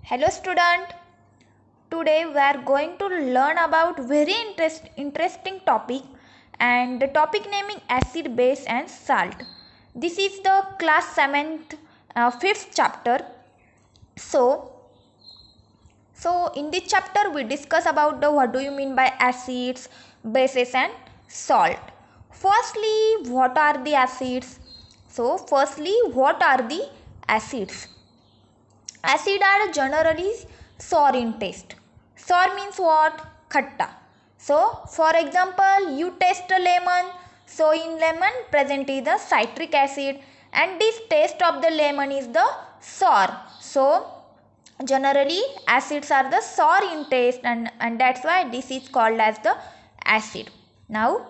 Hello student. Today we are going to learn about very interesting topic and the topic naming acid, base and salt. This is the class 7th 5th chapter. So in this chapter we discuss about the what do you mean by acids, bases and salt. Firstly, what are the acids? Firstly, what are the acids? Acid are generally sour in taste. Sour means what? Khatta. So, for example, you taste a lemon. So, in lemon present is the citric acid and this taste of the lemon is the sour. So, generally acids are the sour in taste and that's why this is called as the acid. Now,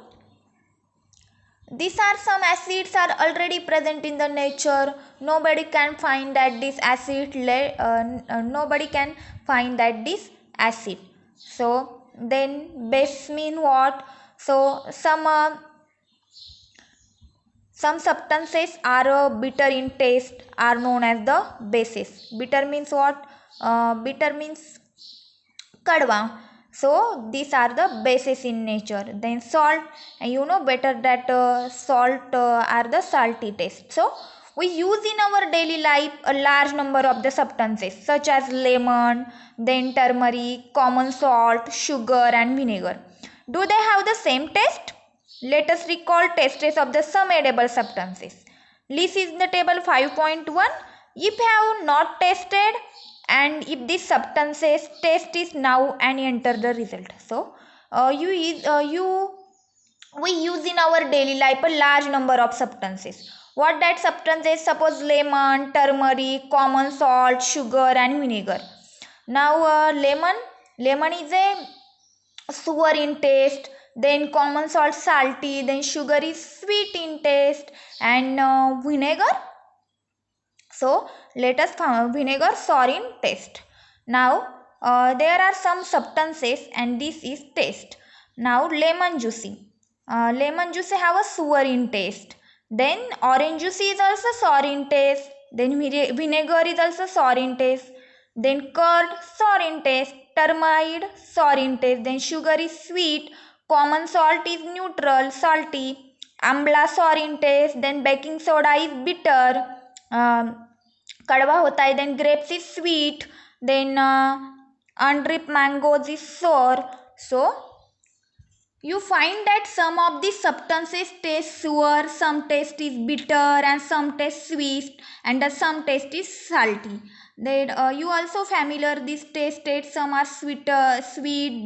these are some acids are already present in the nature. Nobody can find that this acid. Nobody can find that this acid. So then base mean what? So some substances are bitter in taste are known as the bases. Bitter means what? Bitter means kadwa. So these are the bases in nature. Then salt, and you know better that salt are the salty taste. So we use in our daily life a large number of the substances such as lemon, then turmeric, common salt, sugar and vinegar. Do they have the same taste? Let us recall tastes of the some edible substances. List is the table 5.1. If you have not tasted and if this substances taste is now and enter the result. So we use in our daily life a large number of substances. What that substances? Suppose lemon, turmeric, common salt, sugar and vinegar. Now lemon is a sour in taste, then common salt salty, then sugar is sweet in taste and vinegar, so let us find vinegar sour in taste. Now there are some substances and this is taste. Now lemon juicy, lemon juice have a sour in taste, then orange juice is also sour in taste, then vinegar is also sour in taste, then curd sour in taste, turmeric sour in taste, then sugar is sweet, common salt is neutral salty, amla sour in taste, then baking soda is bitter, कड़वा होता है, then grapes is sweet, then unripe mangoes is sour. So you find that some of the substances taste sour, some taste is bitter and some taste sweet and some taste is salty. Then you also familiar this taste some are sweet,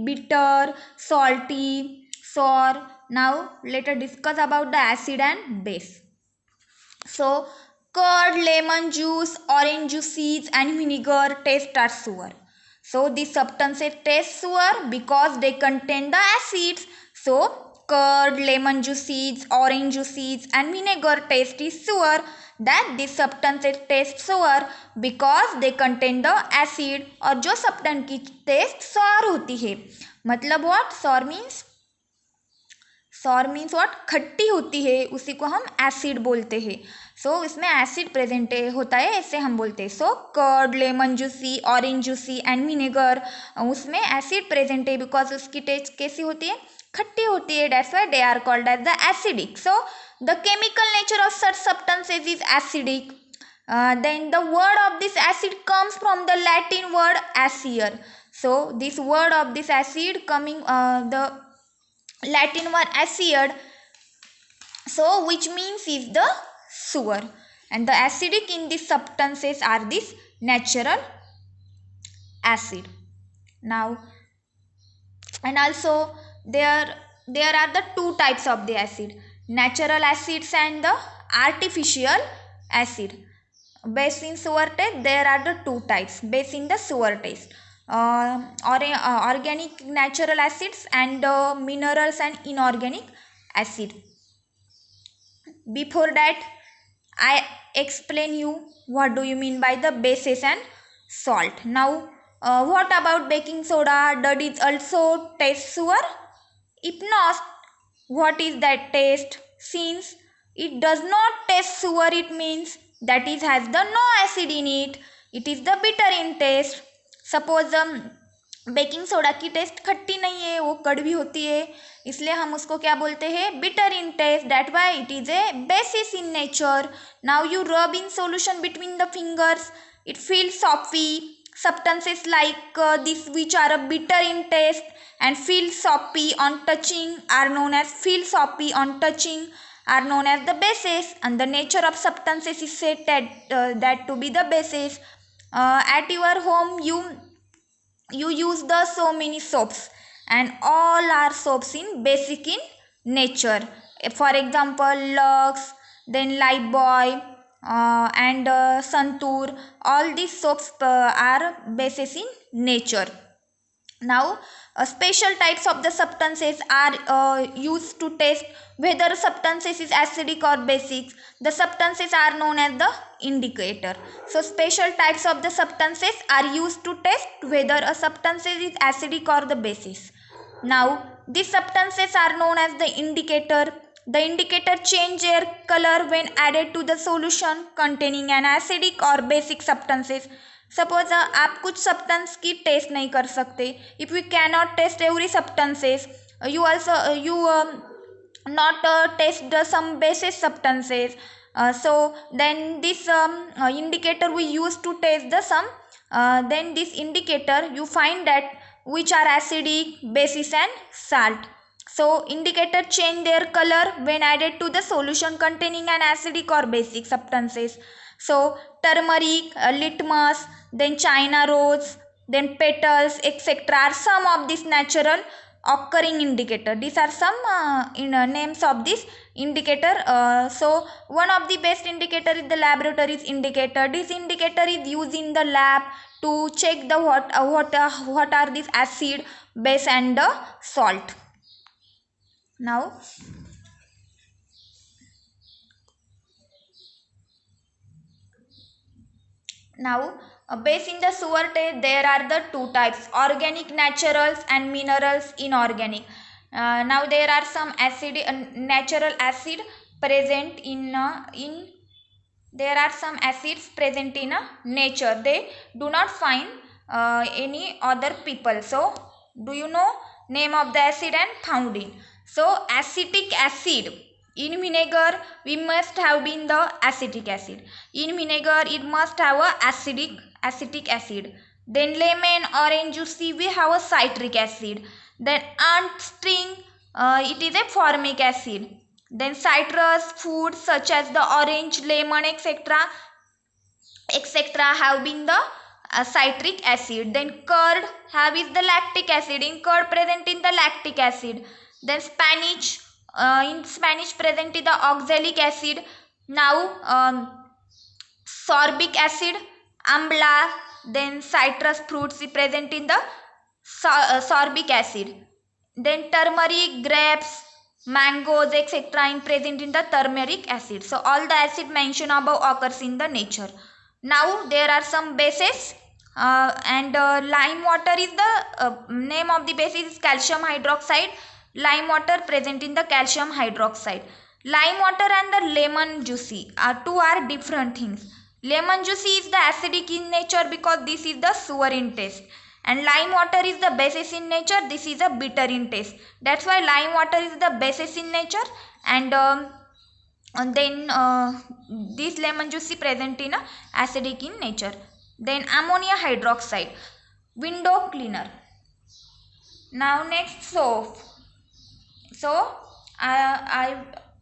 bitter, salty, sour. Now let us discuss about the acid and base. So curd, lemon juice, orange juices and vinegar taste are sour. So these substances taste sour because they contain the acids. So curd, lemon juices, orange juices and vinegar taste is sour. That these substances taste sour because they contain the acid. और जो substance की taste sour होती है, मतलब what? sour means what? खट्टी होती है, उसी को हम एसिड बोलते हैं. सो इसमें एसिड प्रेजेंट होता है, ऐसे हम बोलते हैं. So curd, lemon juicy, orange juicy and vinegar, उसमें एसिड प्रेजेंट है बिकॉज उसकी टेस्ट कैसी होती है? खट्टी होती है. That's why they are called as the acidic. So the chemical nature of such substances is acidic. Then the word of this acid comes from the Latin word acer. So this word of this acid coming the Latin word acid, so which means is the sour, and the acidic in these substances are this natural acid. Now and also there are the two types of the acid, natural acids and the artificial acid. Base in sour taste there are the two types, base in the sour taste, organic natural acids and minerals and inorganic acid. Before that I explain you what do you mean by the bases and salt. Now what about baking soda? Does it also taste sour? If not, what is that taste? Since it does not taste sour, it means that it has the no acid in it. It is the bitter in taste. Suppose baking soda की test खट्टी नहीं है, वो कड़वी होती है, इसलिए हम उसको क्या बोलते हैं, bitter in taste, that why it is a basis in nature. Now you rub in solution between the fingers, it feels soppy. Substances like this which are bitter in taste and feel soppy on touching are known as feel soppy on touching are known as the bases, and the nature of substances is said that to be the bases. At your home you use the so many soaps, and all are soaps in basic in nature. For example, Lux, then Lifebuoy, and Santur, all these soaps are bases in nature. Now special types of the substances are used to test whether substances is acidic or basic. The substances are known as the indicator. So special types of the substances are used to test whether a substance is acidic or the basic. Now these substances are known as the indicator. The indicator change their color when added to the solution containing an acidic or basic substances. Suppose आप कुछ substance की test नहीं कर सकते, if you can not test every substances, you also you not test some basis substances, so then this indicator we use to test the some, then this indicator you find that which are acidic, basis and salt. So indicator change their color when added to the solution containing an acidic or basic substances. So turmeric, litmus, then china rose, then petals, etc. are some of these natural occurring indicator. These are some names of this indicator. So one of the best indicator is the laboratory's indicator. This indicator is used in the lab to check the what are these acid, base and the salt. Now base in the sewer test, there are the two types, organic naturals and minerals inorganic. Now there are some acid, natural acid present in there are some acids present in nature, they do not find any other people. So do you know name of the acid and found in? So acetic acid, in vinegar we must have been the acetic acid. In vinegar it must have a acetic acid. Then lemon, orange juice we have a citric acid. Then ant sting, it is a formic acid. Then citrus foods such as the orange, lemon, etc. have been the citric acid. Then curd have is the lactic acid. In curd present in the lactic acid. Then Spanish, in Spanish present is the oxalic acid. Now sorbic acid, amla. Then citrus fruits is present in the sorbic acid. Then turmeric, grapes, mangoes, etc. in present in the turmeric acid. So all the acid mentioned above occurs in the nature. Now there are some bases, and lime water is the name of the base is calcium hydroxide. Lime water present in the calcium hydroxide. Lime water and the lemon juice two are different things. Lemon juice is the acidic in nature because this is the sour in taste, and lime water is the basis in nature, this is a bitter in taste. That's why lime water is the basis in nature, and then this lemon juice is present in acidic in nature. Then ammonia hydroxide, window cleaner. Now next soap. So I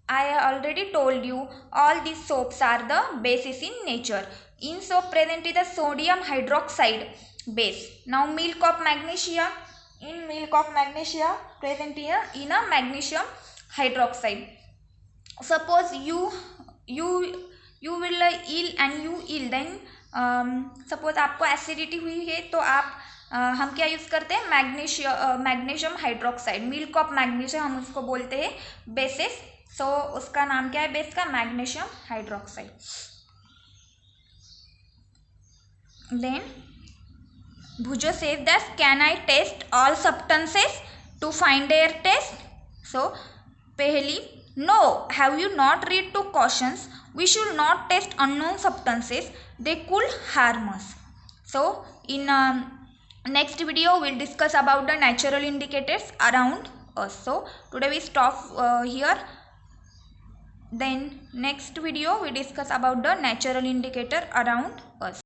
already told you all these soaps are the bases in nature. In soap present is the sodium hydroxide base. Now milk of magnesia, in milk of magnesia present in a magnesium hydroxide. Suppose you will ill and you ill, then suppose आपको acidity हुई है तो आप हम क्या use करते हैं, magnesium hydroxide, milk of magnesium हम उसको बोलते हैं बेसिस. सो उसका नाम क्या है बेस का, magnesium hydroxide. Then Bhujo says that can I test all substances to find their taste? So Pehli, no, have you not read two cautions? We should not test unknown substances, they could harm us. So in next video we'll discuss about the natural indicators around us. So today we stop here. Then next video we discuss about the natural indicator around us.